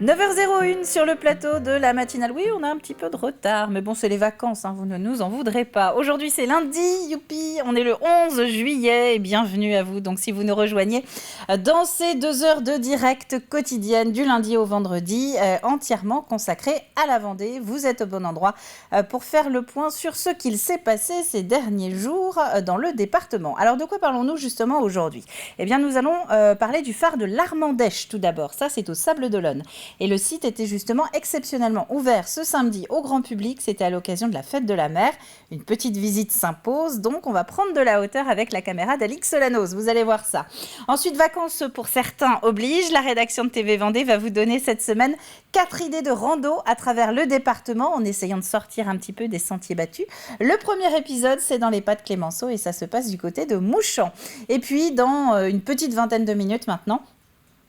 9h01 sur le plateau de la matinale. Oui, on a un petit peu de retard, mais bon, c'est les vacances, vous ne nous en voudrez pas. Aujourd'hui, c'est lundi, youpi, on est le 11 juillet et bienvenue à vous. Donc, si vous nous rejoignez dans ces 2 heures de direct quotidienne du lundi au vendredi, entièrement consacrées à la Vendée, vous êtes au bon endroit pour faire le point sur ce qu'il s'est passé ces derniers jours dans le département. Alors, de quoi parlons-nous justement aujourd'hui ? Eh bien, nous allons parler du phare de l'Armandèche tout d'abord. Ça, c'est au Sables-d'Olonne. Et le site était justement exceptionnellement ouvert ce samedi au grand public. C'était à l'occasion de la fête de la mer. Une petite visite s'impose, donc on va prendre de la hauteur avec la caméra d'Alix Solanos. Vous allez voir ça. Ensuite, vacances pour certains oblige. La rédaction de TV Vendée va vous donner cette semaine 4 idées de rando à travers le département en essayant de sortir un petit peu des sentiers battus. Le premier épisode, c'est dans les pas de Clémenceau et ça se passe du côté de Mouchamp. Et puis, dans une petite vingtaine de minutes maintenant,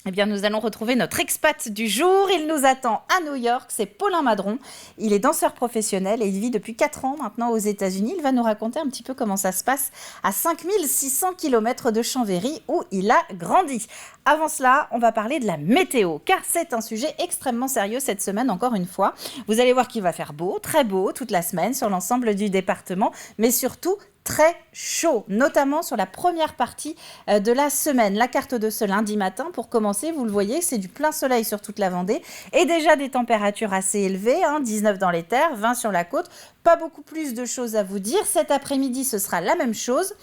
eh bien, nous allons retrouver notre expat du jour. Il nous attend à New York, c'est Paulin Madron. Il est danseur professionnel et il vit depuis 4 ans maintenant aux États-Unis. Il va nous raconter un petit peu comment ça se passe à 5600 km de Chambéry où il a grandi. Avant cela, on va parler de la météo, car c'est un sujet extrêmement sérieux cette semaine, encore une fois. Vous allez voir qu'il va faire beau, très beau, toute la semaine sur l'ensemble du département, mais surtout très chaud, notamment sur la première partie de la semaine. La carte de ce lundi matin, pour commencer, vous le voyez, c'est du plein soleil sur toute la Vendée et déjà des températures assez élevées, 19 dans les terres, 20 sur la côte. Pas beaucoup plus de choses à vous dire. Cet après-midi, ce sera la même chose.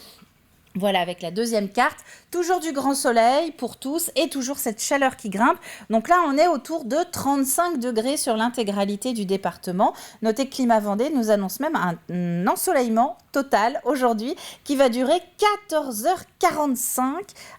Voilà, avec la deuxième carte, toujours du grand soleil pour tous et toujours cette chaleur qui grimpe. Donc là, on est autour de 35 degrés sur l'intégralité du département. Notez que Climat Vendée nous annonce même un ensoleillement total aujourd'hui qui va durer 14h45.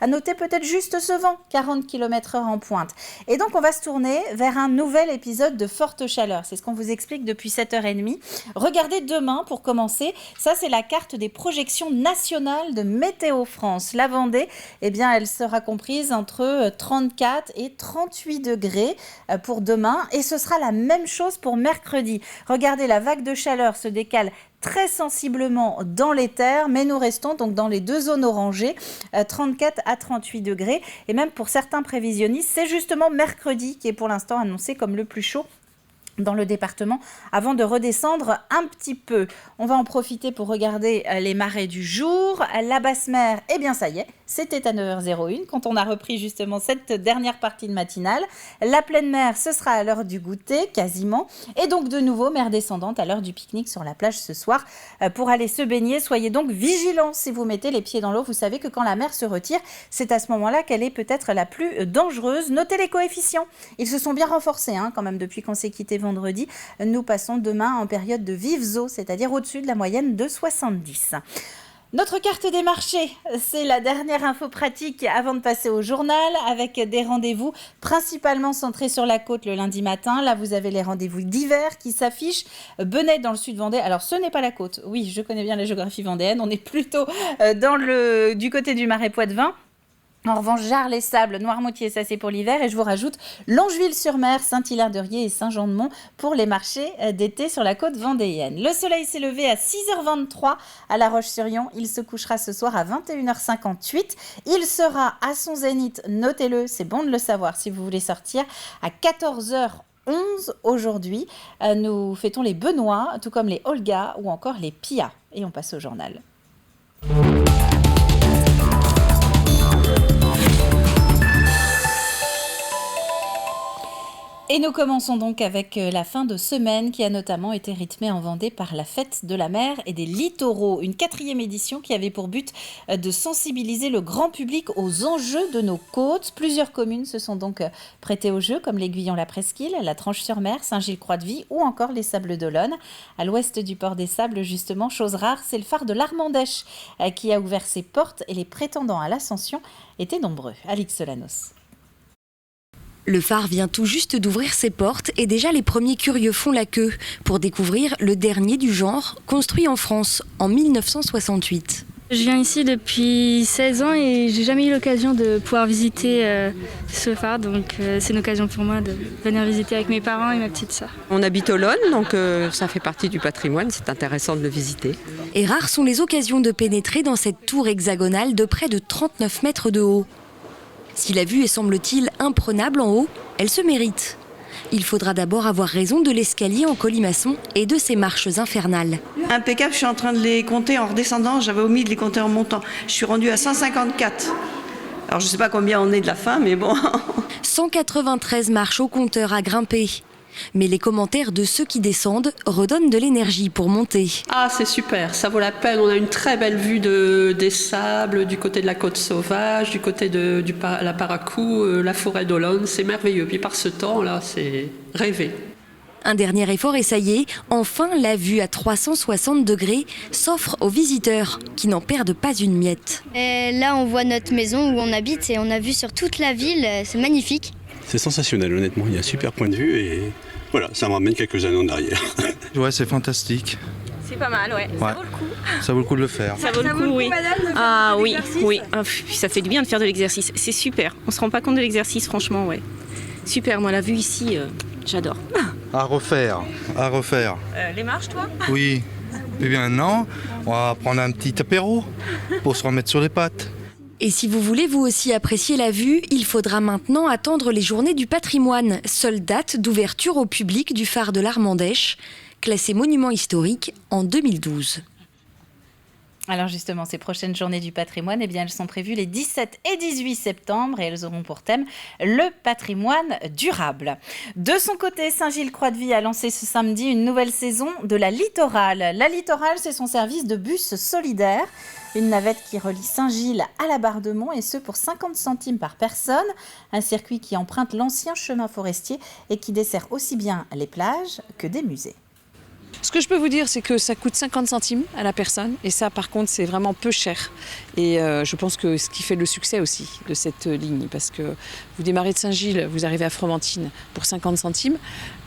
À noter peut-être juste ce vent, 40 km/h en pointe. Et donc, on va se tourner vers un nouvel épisode de forte chaleur. C'est ce qu'on vous explique depuis 7h30. Regardez demain pour commencer. Ça, c'est la carte des projections nationales de Météo France. La Vendée, eh bien, elle sera comprise entre 34 et 38 degrés pour demain. Et ce sera la même chose pour mercredi. Regardez, la vague de chaleur se décale très sensiblement dans les terres, mais nous restons donc dans les 2 zones orangées, 34 à 38 degrés. Et même pour certains prévisionnistes, c'est justement mercredi qui est pour l'instant annoncé comme le plus chaud dans le département, avant de redescendre un petit peu. On va en profiter pour regarder les marées du jour. La basse mer, eh bien ça y est, c'était à 9h01 quand on a repris justement cette dernière partie de matinale. La pleine mer, ce sera à l'heure du goûter, quasiment. Et donc de nouveau, mer descendante à l'heure du pique-nique sur la plage ce soir pour aller se baigner. Soyez donc vigilants si vous mettez les pieds dans l'eau. Vous savez que quand la mer se retire, c'est à ce moment-là qu'elle est peut-être la plus dangereuse. Notez les coefficients. Ils se sont bien renforcés quand même depuis qu'on s'est quitté vendredi. Nous passons demain en période de vives eaux, c'est-à-dire au-dessus de la moyenne de 70. Notre carte des marchés, c'est la dernière info pratique avant de passer au journal avec des rendez-vous principalement centrés sur la côte le lundi matin. Là, vous avez les rendez-vous d'hiver qui s'affichent. Benette dans le sud Vendée. Alors, ce n'est pas la côte. Oui, je connais bien la géographie vendéenne. On est plutôt du côté du Marais Poitevin. En revanche, Jarre, les Sables, Noirmoutier, ça c'est pour l'hiver. Et je vous rajoute Longeville-sur-Mer, Saint-Hilaire-de-Riez et Saint-Jean-de-Mont pour les marchés d'été sur la côte vendéenne. Le soleil s'est levé à 6h23 à La Roche-sur-Yon. Il se couchera ce soir à 21h58. Il sera à son zénith, notez-le, c'est bon de le savoir si vous voulez sortir, à 14h11 aujourd'hui. Nous fêtons les Benoît, tout comme les Olga ou encore les Pia. Et on passe au journal. Et nous commençons donc avec la fin de semaine qui a notamment été rythmée en Vendée par la fête de la mer et des littoraux. Une 4e édition qui avait pour but de sensibiliser le grand public aux enjeux de nos côtes. Plusieurs communes se sont donc prêtées au jeu comme l'Aiguillon-la-Presqu'île, la Tranche-sur-Mer, Saint-Gilles-Croix-de-Vie ou encore les Sables-d'Olonne. À l'ouest du port des Sables, justement, chose rare, c'est le phare de l'Armandèche qui a ouvert ses portes et les prétendants à l'ascension étaient nombreux. Alix Solanos. Le phare vient tout juste d'ouvrir ses portes et déjà les premiers curieux font la queue pour découvrir le dernier du genre, construit en France en 1968. Je viens ici depuis 16 ans et j'ai jamais eu l'occasion de pouvoir visiter ce phare, donc c'est une occasion pour moi de venir visiter avec mes parents et ma petite sœur. On habite Olonne, donc ça fait partie du patrimoine, c'est intéressant de le visiter. Et rares sont les occasions de pénétrer dans cette tour hexagonale de près de 39 mètres de haut. Si la vue est semble-t-il imprenable en haut, elle se mérite. Il faudra d'abord avoir raison de l'escalier en colimaçon et de ses marches infernales. Impeccable, je suis en train de les compter en redescendant, j'avais omis de les compter en montant. Je suis rendue à 154. Alors je ne sais pas combien on est de la fin, mais bon. 193 marches au compteur à grimper. Mais les commentaires de ceux qui descendent redonnent de l'énergie pour monter. Ah, c'est super, ça vaut la peine. On a une très belle vue des sables, du côté de la côte sauvage, du côté de la Paracou, la forêt d'Olonne. C'est merveilleux. Puis par ce temps-là, c'est rêvé. Un dernier effort et ça y est, enfin la vue à 360 degrés s'offre aux visiteurs qui n'en perdent pas une miette. Et là, on voit notre maison où on habite et on a vu sur toute la ville, c'est magnifique. C'est sensationnel, honnêtement. Il y a un super point de vue et voilà, ça me ramène quelques années en arrière. Ouais, c'est fantastique. C'est pas mal, ouais. Ça vaut le coup. Ça vaut le coup de le faire. Ça vaut le coup, oui. Ah oui, oui. Ah, ça fait du bien de faire de l'exercice. C'est super. On se rend pas compte de l'exercice, franchement, ouais. Super, moi la vue ici, j'adore. À refaire, à refaire. Les marches, toi? Oui. Et bien maintenant, on va prendre un petit apéro pour se remettre sur les pattes. Et si vous voulez vous aussi apprécier la vue, il faudra maintenant attendre les Journées du patrimoine, seule date d'ouverture au public du phare de l'Armandèche, classé monument historique en 2012. Alors justement, ces prochaines journées du patrimoine, eh bien, elles sont prévues les 17 et 18 septembre et elles auront pour thème le patrimoine durable. De son côté, Saint-Gilles-Croix-de-Vie a lancé ce samedi une nouvelle saison de la Littorale. La Littorale, c'est son service de bus solidaire. Une navette qui relie Saint-Gilles à la Barre-de-Mont et ce pour 50 centimes par personne. Un circuit qui emprunte l'ancien chemin forestier et qui dessert aussi bien les plages que des musées. Ce que je peux vous dire, c'est que ça coûte 50 centimes à la personne. Et ça, par contre, c'est vraiment peu cher. Et je pense que ce qui fait le succès aussi de cette ligne, parce que vous démarrez de Saint-Gilles, vous arrivez à Fromentine pour 50 centimes.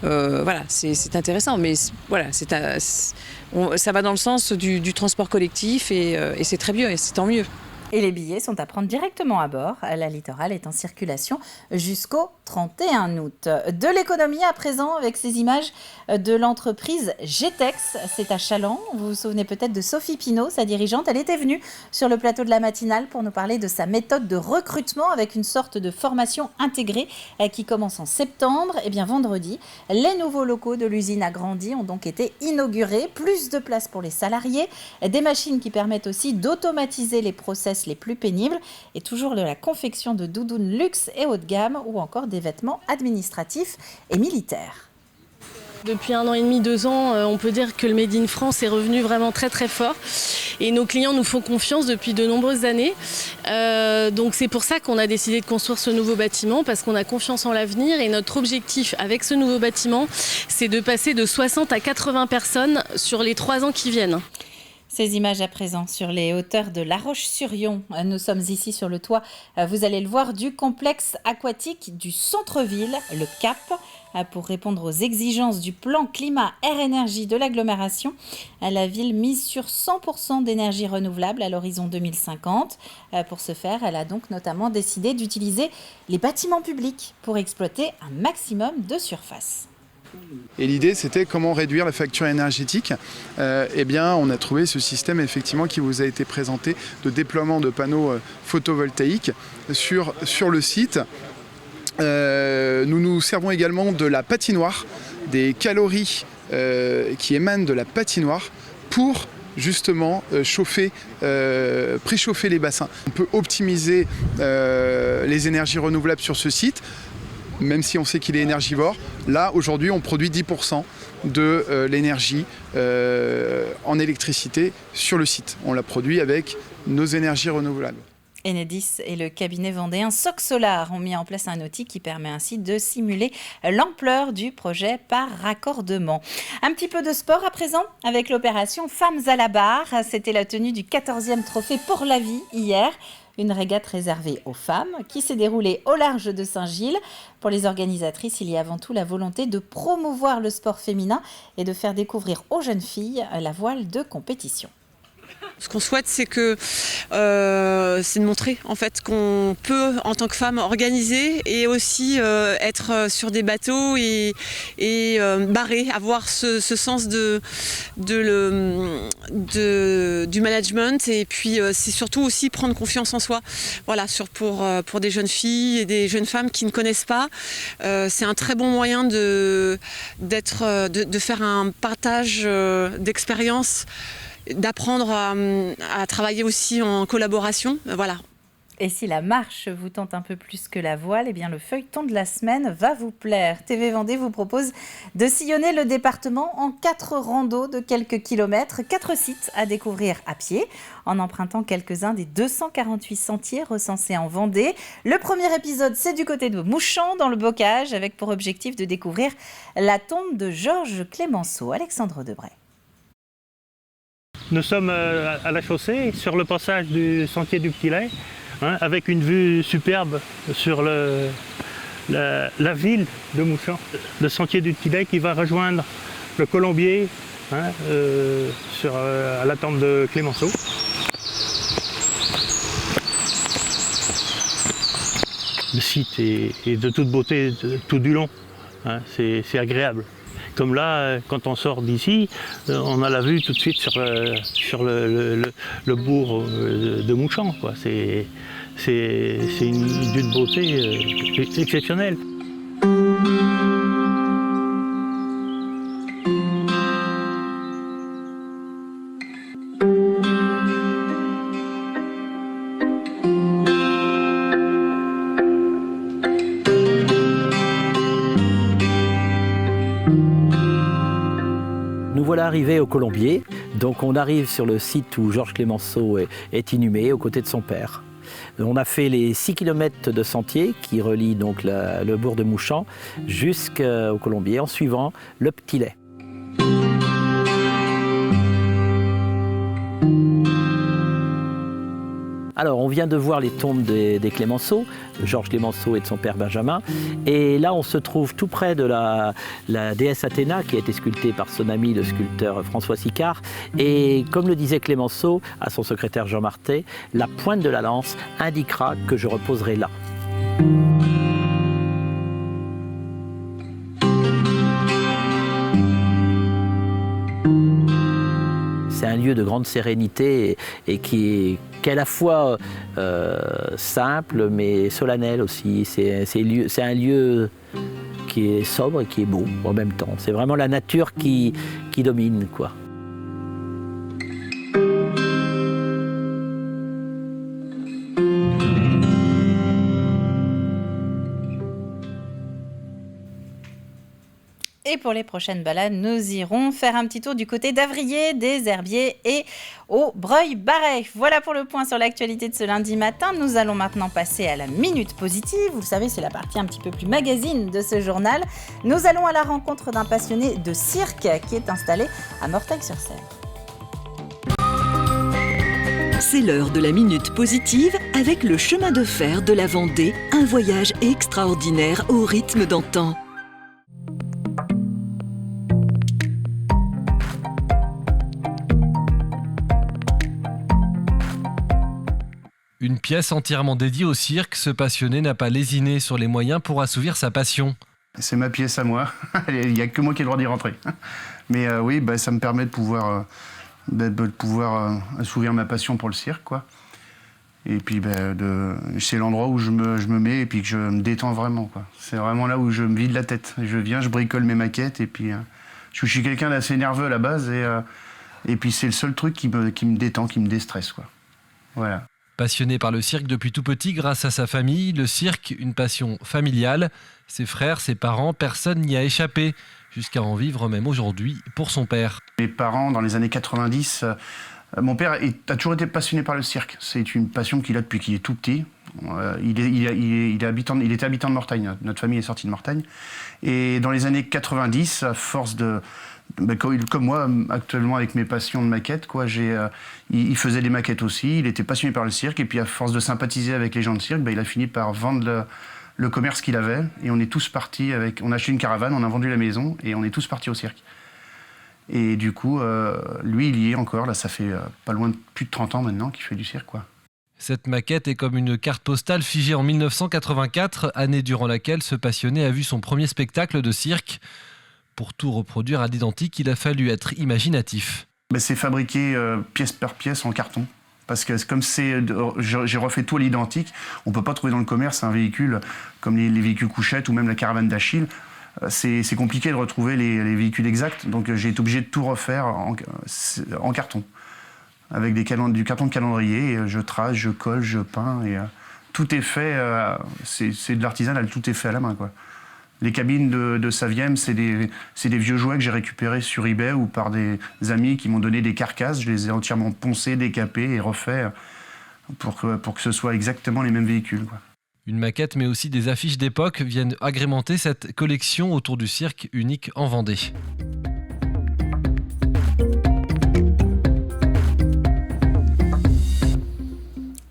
Voilà, c'est intéressant. Mais voilà, ça va dans le sens du transport collectif et c'est très bien et c'est tant mieux. Et les billets sont à prendre directement à bord. La Littorale est en circulation jusqu'au 31 août. De l'économie à présent avec ces images de l'entreprise Getex. C'est à Challans. Vous vous souvenez peut-être de Sophie Pinault, sa dirigeante. Elle était venue sur le plateau de la matinale pour nous parler de sa méthode de recrutement avec une sorte de formation intégrée qui commence en septembre. Et bien vendredi, les nouveaux locaux de l'usine agrandis ont donc été inaugurés. Plus de place pour les salariés, des machines qui permettent aussi d'automatiser les process les plus pénibles et toujours de la confection de doudounes luxe et haut de gamme ou encore des vêtements administratifs et militaires. Depuis 1 an et demi, 2 ans, on peut dire que le Made in France est revenu vraiment très très fort et nos clients nous font confiance depuis de nombreuses années. Donc c'est pour ça qu'on a décidé de construire ce nouveau bâtiment parce qu'on a confiance en l'avenir et notre objectif avec ce nouveau bâtiment, c'est de passer de 60 à 80 personnes sur les 3 ans qui viennent. Ces images à présent sur les hauteurs de La Roche-sur-Yon. Nous sommes ici sur le toit, vous allez le voir, du complexe aquatique du centre-ville, le CAP, pour répondre aux exigences du plan climat-air-énergie de l'agglomération. La ville mise sur 100% d'énergie renouvelable à l'horizon 2050. Pour ce faire, elle a donc notamment décidé d'utiliser les bâtiments publics pour exploiter un maximum de surface. Et l'idée, c'était comment réduire la facture énergétique. Eh bien, on a trouvé ce système effectivement qui vous a été présenté de déploiement de panneaux photovoltaïques sur le site. Nous nous servons également de la patinoire, des calories qui émanent de la patinoire pour justement préchauffer les bassins. On peut optimiser les énergies renouvelables sur ce site. Même si on sait qu'il est énergivore, là aujourd'hui on produit 10% de l'énergie en électricité sur le site. On la produit avec nos énergies renouvelables. Enedis et le cabinet vendéen Soc Solar ont mis en place un outil qui permet ainsi de simuler l'ampleur du projet par raccordement. Un petit peu de sport à présent avec l'opération Femmes à la barre. C'était la tenue du 14e trophée Pour la Vie hier. Une régate réservée aux femmes qui s'est déroulée au large de Saint-Gilles. Pour les organisatrices, il y a avant tout la volonté de promouvoir le sport féminin et de faire découvrir aux jeunes filles la voile de compétition. Ce qu'on souhaite, c'est de montrer en fait qu'on peut, en tant que femme, organiser et aussi être sur des bateaux et barrer, avoir ce sens du management. Et puis c'est surtout aussi prendre confiance en soi. Voilà, pour des jeunes filles et des jeunes femmes qui ne connaissent pas, c'est un très bon moyen de faire un partage d'expérience, d'apprendre à travailler aussi en collaboration, voilà. Et si la marche vous tente un peu plus que la voile, eh bien le feuilleton de la semaine va vous plaire. TV Vendée vous propose de sillonner le département en 4 randos de quelques kilomètres, 4 sites à découvrir à pied, en empruntant quelques-uns des 248 sentiers recensés en Vendée. Le premier épisode, c'est du côté de Mouchamp, dans le Bocage, avec pour objectif de découvrir la tombe de Georges Clémenceau. Alexandre Debray. Nous sommes à la chaussée, sur le passage du sentier du Petit Lait, avec une vue superbe sur la ville de Mouchamp. Le sentier du Petit Lait qui va rejoindre le Colombier à la tombe de Clémenceau. Le site est de toute beauté tout du long, c'est agréable. Comme là, quand on sort d'ici, on a la vue tout de suite sur le bourg de Mouchamp, quoi. C'est d'une beauté exceptionnelle. Nous voilà arrivés au Colombier, donc on arrive sur le site où Georges Clémenceau est inhumé aux côtés de son père. On a fait les 6 km de sentier qui relient donc le bourg de Mouchamp jusqu'au Colombier en suivant le Petit Lait. Alors, on vient de voir les tombes des Clémenceau, Georges Clémenceau et de son père Benjamin. Et là, on se trouve tout près de la déesse Athéna, qui a été sculptée par son ami, le sculpteur François Sicard. Et comme le disait Clémenceau à son secrétaire Jean Martet, la pointe de la lance indiquera que je reposerai là. C'est un lieu de grande sérénité et qui est à la fois simple mais solennel aussi. C'est un lieu qui est sobre et qui est beau en même temps. C'est vraiment la nature qui domine, quoi. Et pour les prochaines balades, nous irons faire un petit tour du côté d'Avrier, des Herbiers et au Breuil-Barret. Voilà pour le point sur l'actualité de ce lundi matin. Nous allons maintenant passer à la Minute Positive. Vous le savez, c'est la partie un petit peu plus magazine de ce journal. Nous allons à la rencontre d'un passionné de cirque qui est installé à Morteil-sur-Seine. C'est l'heure de la Minute Positive avec le chemin de fer de la Vendée, un voyage extraordinaire au rythme d'antan. Une pièce entièrement dédiée au cirque, ce passionné n'a pas lésiné sur les moyens pour assouvir sa passion. C'est ma pièce à moi, il n'y a que moi qui ai le droit d'y rentrer. Mais oui, ça me permet de pouvoir assouvir ma passion pour le cirque, quoi. Et puis c'est l'endroit où je me mets et puis que je me détends vraiment, quoi. C'est vraiment là où je me vide la tête. Je viens, je bricole mes maquettes et puis je suis quelqu'un d'assez nerveux à la base et puis c'est le seul truc qui me détend, qui me déstresse, quoi. Voilà. Passionné par le cirque depuis tout petit grâce à sa famille, le cirque, une passion familiale. Ses frères, ses parents, personne n'y a échappé, jusqu'à en vivre même aujourd'hui pour son père. Mes parents, dans les années 90, mon père a toujours été passionné par le cirque. C'est une passion qu'il a depuis qu'il est tout petit. Il était habitant de Mortagne, notre famille est sortie de Mortagne. Et dans les années 90, à force comme moi, actuellement avec mes passions de maquettes, quoi, il faisait des maquettes aussi, il était passionné par le cirque, et puis à force de sympathiser avec les gens de cirque, il a fini par vendre le commerce qu'il avait, et on est tous partis on a acheté une caravane, on a vendu la maison, et on est tous partis au cirque. Et du coup, lui, il y est encore. Là, ça fait pas loin de plus de 30 ans maintenant qu'il fait du cirque, quoi. Cette maquette est comme une carte postale figée en 1984, année durant laquelle ce passionné a vu son premier spectacle de cirque. Pour tout reproduire à l'identique, il a fallu être imaginatif. C'est fabriqué pièce par pièce en carton. Parce que comme j'ai refait tout à l'identique, on ne peut pas trouver dans le commerce un véhicule comme les véhicules couchettes ou même la caravane d'Achille. C'est compliqué de retrouver les véhicules exacts, donc j'ai été obligé de tout refaire en carton. Avec du carton de calendrier, et je trace, je colle, je peins, et tout est fait, c'est de l'artisanal, tout est fait à la main, quoi. Les cabines de Saviem, c'est des vieux jouets que j'ai récupérés sur eBay ou par des amis qui m'ont donné des carcasses. Je les ai entièrement poncés, décapés et refaits pour que ce soit exactement les mêmes véhicules, quoi. Une maquette mais aussi des affiches d'époque viennent agrémenter cette collection autour du cirque unique en Vendée.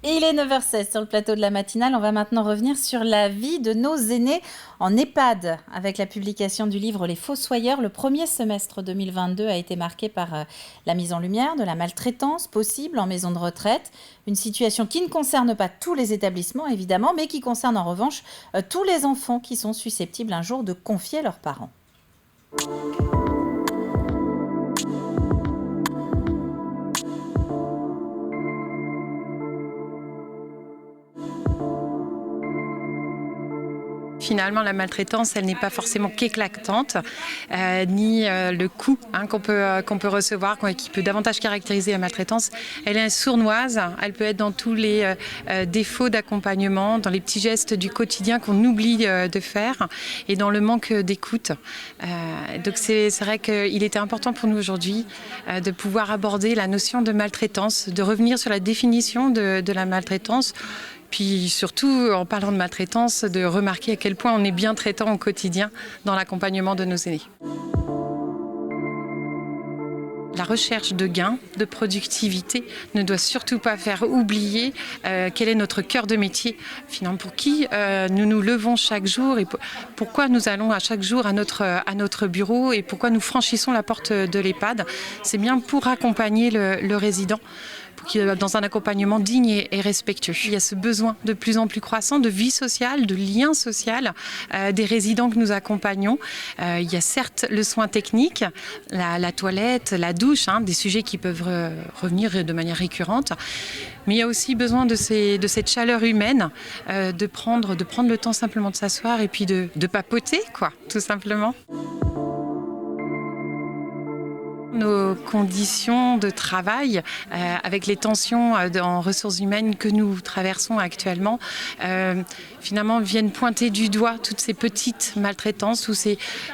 Il est 9h16 sur le plateau de la matinale. On va maintenant revenir sur la vie de nos aînés en EHPAD. Avec la publication du livre Les Fossoyeurs, le premier semestre 2022 a été marqué par la mise en lumière de la maltraitance possible en maison de retraite. Une situation qui ne concerne pas tous les établissements, évidemment, mais qui concerne en revanche tous les enfants qui sont susceptibles un jour de confier leurs parents. Finalement, la maltraitance, elle n'est pas forcément qu'éclatante, ni le coût qu'on peut recevoir, qui peut davantage caractériser la maltraitance. Elle est sournoise, elle peut être dans tous les défauts d'accompagnement, dans les petits gestes du quotidien qu'on oublie de faire et dans le manque d'écoute. Donc c'est vrai qu'il était important pour nous aujourd'hui de pouvoir aborder la notion de maltraitance, de revenir sur la définition de la maltraitance. Puis surtout, en parlant de maltraitance, de remarquer à quel point on est bien traitant au quotidien dans l'accompagnement de nos aînés. La recherche de gains, de productivité ne doit surtout pas faire oublier quel est notre cœur de métier. Finalement, pour qui nous nous levons chaque jour et pourquoi nous allons à chaque jour à notre bureau et pourquoi nous franchissons la porte de l'EHPAD. C'est bien pour accompagner le résident, dans un accompagnement digne et respectueux. Il y a ce besoin de plus en plus croissant de vie sociale, de lien social des résidents que nous accompagnons. Il y a certes le soin technique, la toilette, la douche, des sujets qui peuvent revenir de manière récurrente. Mais il y a aussi besoin de cette chaleur humaine, de prendre le temps simplement de s'asseoir et puis de papoter, tout simplement. Nos conditions de travail, avec les tensions en ressources humaines que nous traversons actuellement, finalement viennent pointer du doigt toutes ces petites maltraitances ou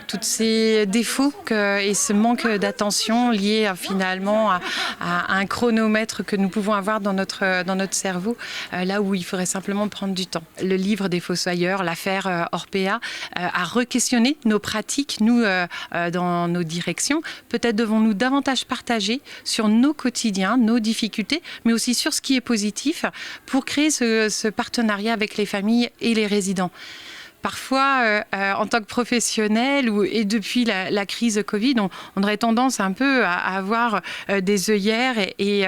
tous ces défauts et ce manque d'attention lié finalement à un chronomètre que nous pouvons avoir dans notre cerveau, là où il faudrait simplement prendre du temps. Le livre des Fossoyeurs, l'affaire Orpea, a re-questionné nos pratiques, nous, dans nos directions. Peut-être devons-nous davantage partager sur nos quotidiens, nos difficultés, mais aussi sur ce qui est positif pour créer ce partenariat avec les familles et les résidents. Parfois, en tant que professionnel et depuis la crise Covid, on aurait tendance un peu à avoir des œillères et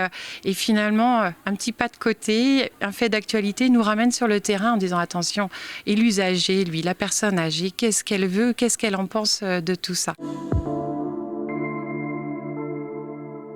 finalement, un petit pas de côté, un fait d'actualité nous ramène sur le terrain en disant attention, et l'usager, lui, la personne âgée, qu'est-ce qu'elle veut, qu'est-ce qu'elle en pense de tout ça ?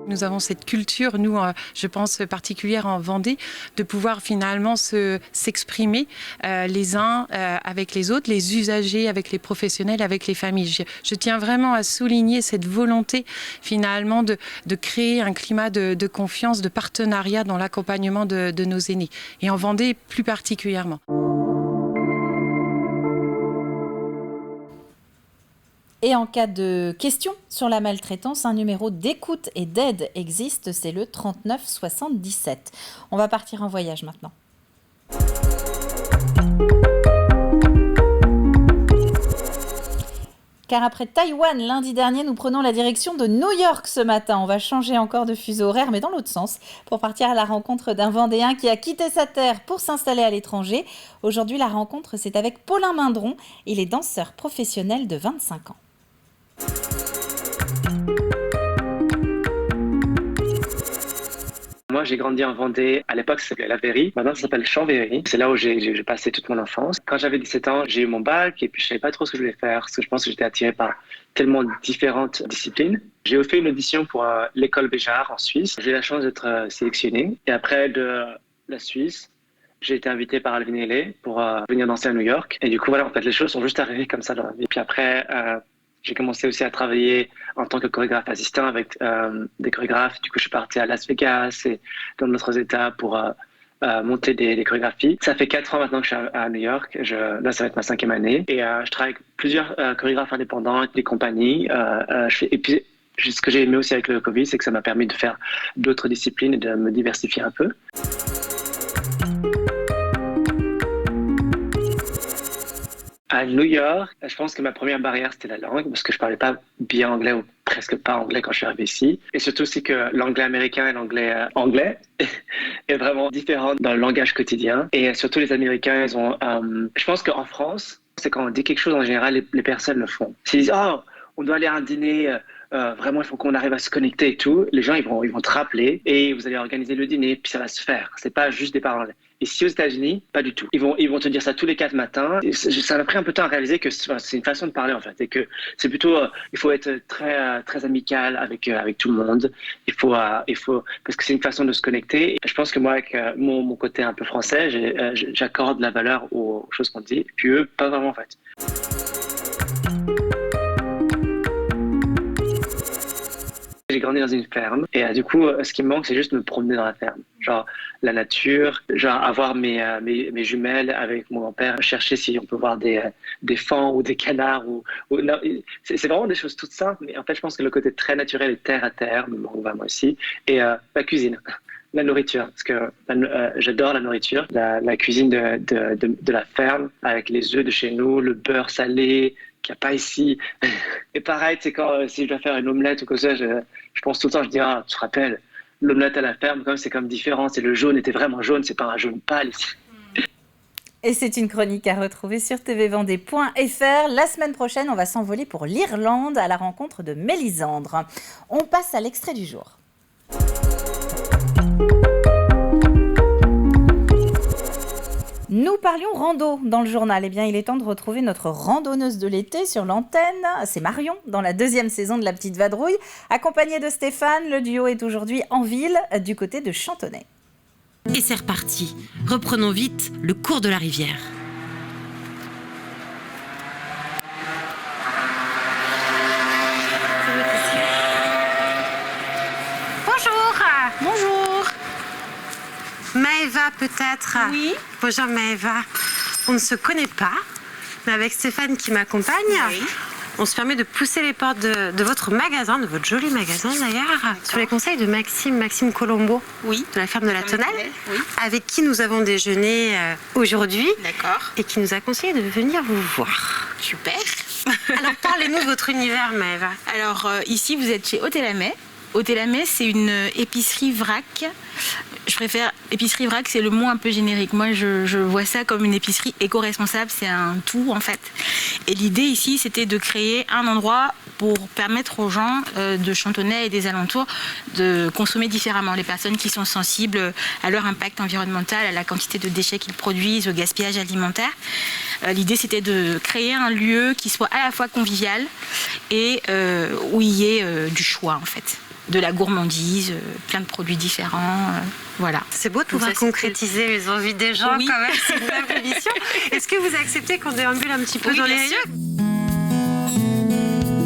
Nous avons cette culture, nous, je pense particulière en Vendée, de pouvoir finalement s'exprimer les uns avec les autres, les usagers avec les professionnels, avec les familles. Je tiens vraiment à souligner cette volonté finalement de créer un climat de confiance, de partenariat dans l'accompagnement de nos aînés. Et en Vendée plus particulièrement. Et en cas de questions sur la maltraitance, un numéro d'écoute et d'aide existe, c'est le 39 77. On va partir en voyage maintenant. Car après Taïwan, lundi dernier, nous prenons la direction de New York ce matin. On va changer encore de fuseau horaire, mais dans l'autre sens, pour partir à la rencontre d'un Vendéen qui a quitté sa terre pour s'installer à l'étranger. Aujourd'hui, la rencontre, c'est avec Paulin Mindron. Il est danseur professionnel de 25 ans. Moi, j'ai grandi en Vendée. À l'époque, ça s'appelait La Véry. Maintenant, ça s'appelle Chambéry. C'est là où j'ai passé toute mon enfance. Quand j'avais 17 ans, j'ai eu mon bac et puis je savais pas trop ce que je voulais faire parce que je pense que j'étais attiré par tellement différentes disciplines. J'ai fait une audition pour l'école Béjart en Suisse. J'ai eu la chance d'être sélectionné. Et après de la Suisse, j'ai été invité par Alvin Ailey pour venir danser à New York. Et du coup, voilà, en fait, les choses sont juste arrivées comme ça dans la vie. Et puis après, j'ai commencé aussi à travailler en tant que chorégraphe assistant avec des chorégraphes. Du coup, je suis parti à Las Vegas et dans d'autres États pour monter des chorégraphies. Ça fait 4 ans maintenant que je suis à New York. Là, ça va être ma 5e année. Et je travaille avec plusieurs chorégraphes indépendants, des compagnies. Et puis, ce que j'ai aimé aussi avec le Covid, c'est que ça m'a permis de faire d'autres disciplines et de me diversifier un peu. À New York, je pense que ma première barrière, c'était la langue, parce que je parlais pas bien anglais ou presque pas anglais quand je suis arrivé ici. Et surtout aussi que l'anglais américain et l'anglais anglais est vraiment différent dans le langage quotidien. Et surtout les Américains, ils ont... je pense qu'en France, c'est quand on dit quelque chose, en général, les personnes le font. S'ils disent « Oh, on doit aller à un dîner... vraiment, il faut qu'on arrive à se connecter et tout. » Les gens, ils vont te rappeler et vous allez organiser le dîner, puis ça va se faire. C'est pas juste des paroles. Ici, aux États-Unis, pas du tout. Ils vont te dire ça tous les 4 matins. Et ça m'a pris un peu de temps à réaliser que c'est une façon de parler, en fait. Et que c'est plutôt, il faut être très amical avec tout le monde. Il faut, parce que c'est une façon de se connecter. Et je pense que moi, avec mon côté un peu français, j'accorde la valeur aux choses qu'on dit. Et puis eux, pas vraiment, en fait. J'ai grandi dans une ferme et du coup, ce qui me manque, c'est juste me promener dans la ferme. Genre la nature, genre avoir mes jumelles avec mon grand-père, chercher si on peut voir des faons ou des canards. Non, c'est vraiment des choses toutes simples, mais en fait, je pense que le côté très naturel et terre à terre me manque vraiment aussi. Et la cuisine. La nourriture, parce que j'adore la nourriture, la cuisine de la ferme, avec les œufs de chez nous, le beurre salé, qu'il n'y a pas ici. Et pareil, c'est quand si je dois faire une omelette ou quoi que ce soit, je pense tout le temps, je dis, ah, tu te rappelles, l'omelette à la ferme, c'est comme différent, c'est le jaune était vraiment jaune, c'est pas un jaune pâle ici. Et c'est une chronique à retrouver sur tvvendée.fr. La semaine prochaine, on va s'envoler pour l'Irlande à la rencontre de Mélisandre. On passe à l'extrait du jour. Nous parlions rando dans le journal. Eh bien, il est temps de retrouver notre randonneuse de l'été sur l'antenne. C'est Marion, dans la 2e saison de La Petite Vadrouille. Accompagnée de Stéphane, le duo est aujourd'hui en ville, du côté de Chantonnay. Et c'est reparti. Reprenons vite le cours de la rivière. Bonjour. Maëva peut-être. Oui. Bonjour Maëva. On ne se connaît pas, mais avec Stéphane qui m'accompagne, on se permet de pousser les portes de votre magasin, de votre joli magasin d'ailleurs, sur les conseils de Maxime Colombo, de la ferme de la Tonnelle, avec qui nous avons déjeuné aujourd'hui. D'accord. Et qui nous a conseillé de venir vous voir. Super. Alors parlez-nous de votre univers Maëva. Alors ici vous êtes chez Hôtel-Amet. Hôtel-Amet, c'est une épicerie vrac. Je préfère épicerie vrac, c'est le mot un peu générique. Moi, je vois ça comme une épicerie éco-responsable, c'est un tout en fait. Et l'idée ici, c'était de créer un endroit pour permettre aux gens de Chantonnay et des alentours de consommer différemment. Les personnes qui sont sensibles à leur impact environnemental, à la quantité de déchets qu'ils produisent, au gaspillage alimentaire. L'idée, c'était de créer un lieu qui soit à la fois convivial et où il y ait du choix en fait. De la gourmandise, plein de produits différents, voilà. C'est beau de pouvoir concrétiser les envies des gens quand même, c'est une belle émission. Est-ce que vous acceptez qu'on déambule un petit peu dans les lieux ?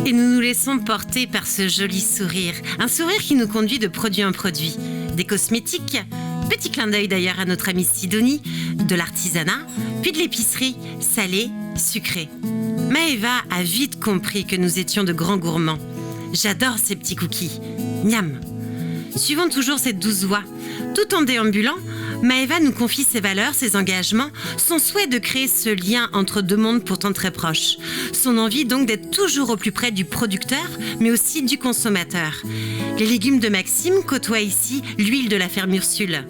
Et nous nous laissons porter par ce joli sourire. Un sourire qui nous conduit de produit en produit. Des cosmétiques, petit clin d'œil d'ailleurs à notre amie Sidonie, de l'artisanat, puis de l'épicerie, salée, sucrée. Maëva a vite compris que nous étions de grands gourmands. J'adore ces petits cookies. Miam. Suivons toujours cette douce voix. Tout en déambulant, Maëva nous confie ses valeurs, ses engagements, son souhait de créer ce lien entre deux mondes pourtant très proches. Son envie donc d'être toujours au plus près du producteur, mais aussi du consommateur. Les légumes de Maxime côtoient ici l'huile de la ferme Ursule.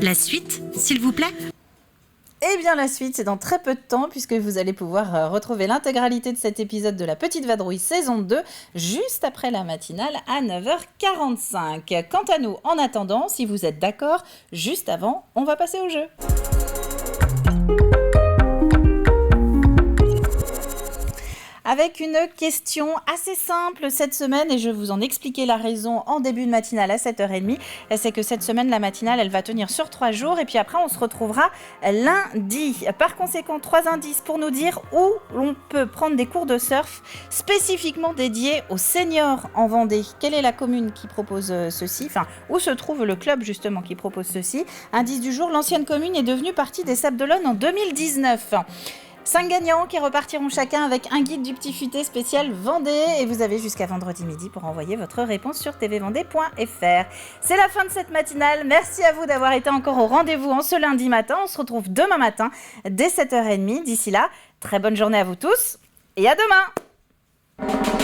La suite, s'il vous plaît ? Eh bien, la suite, c'est dans très peu de temps, puisque vous allez pouvoir retrouver l'intégralité de cet épisode de La Petite Vadrouille saison 2, juste après la matinale à 9h45. Quant à nous, en attendant, si vous êtes d'accord, juste avant, on va passer au jeu. Avec une question assez simple cette semaine, et je vais vous en expliquer la raison en début de matinale à 7h30. C'est que cette semaine, la matinale, elle va tenir sur 3 jours, et puis après, on se retrouvera lundi. Par conséquent, 3 indices pour nous dire où l'on peut prendre des cours de surf spécifiquement dédiés aux seniors en Vendée. Quelle est la commune qui propose ceci ? Enfin, où se trouve le club justement qui propose ceci ? Indice du jour, l'ancienne commune est devenue partie des Sables d'Olonne en 2019. 5 gagnants qui repartiront chacun avec un guide du petit futé spécial Vendée, et vous avez jusqu'à vendredi midi pour envoyer votre réponse sur tvvendée.fr. C'est la fin de cette matinale. Merci à vous d'avoir été encore au rendez-vous en ce lundi matin. On se retrouve demain matin dès 7h30. D'ici là, très bonne journée à vous tous et à demain.